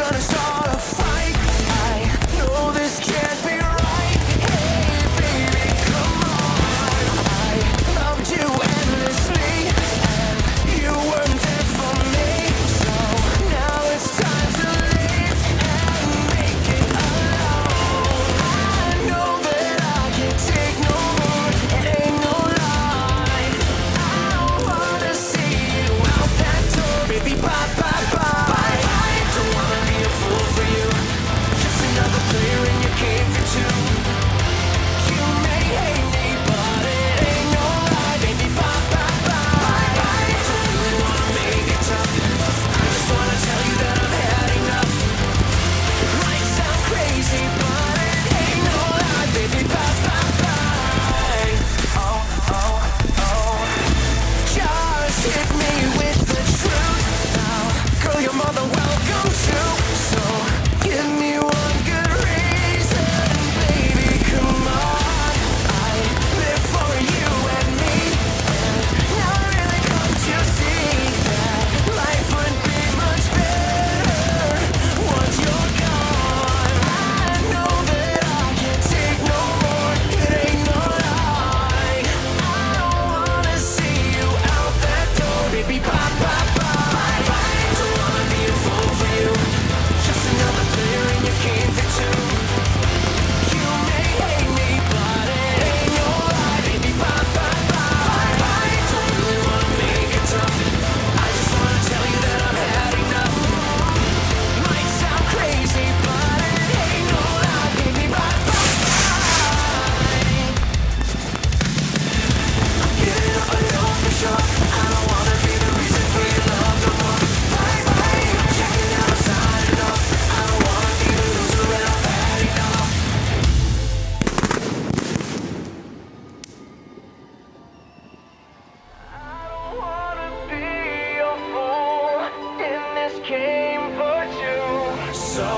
gonna start a fight. I know this can't be right. Hey, baby, come on. I loved you endlessly, and you weren't there for me. So now it's time to leave and make it alone. I know that I can't take no more. It ain't no lie. I don't wanna see you out that door, baby. Bye, bye, bye. I don't wanna be a fool for you. Just another player in your game for two. You may hate me, but it ain't no lie, baby. Bye, bye, bye. I don't really wanna make it tough. I just wanna tell you that I've had enough. Might sound crazy, but it ain't no lie, baby. Bye, bye, bye. Oh, oh, oh. Just hit me with the truth now. Girl, your mother welcome too. So give me one good reason, baby, come on. I live for you and me, and now I really come to see that life would be much better once you're gone. I know that I can't take no more. It ain't no lie. I don't wanna see you out that door, baby. Bye, bye, bye. I don't wanna be a fool for you. Just another player in your game for two. You may hate me, but it ain't no lie, baby. Bye, bye, bye. I don't really wanna make it tough. I just wanna tell you that I've had enough. Might sound crazy, but it ain't no lie, baby. Bye, bye, bye. I'm giving up, I know for sure. I don't wanna be the reason for your love no more. Bye, bye. I'm checking out, I'm signing off. I don't wanna be the loser, and I've had enough. I don't wanna be a fool in this game for two. So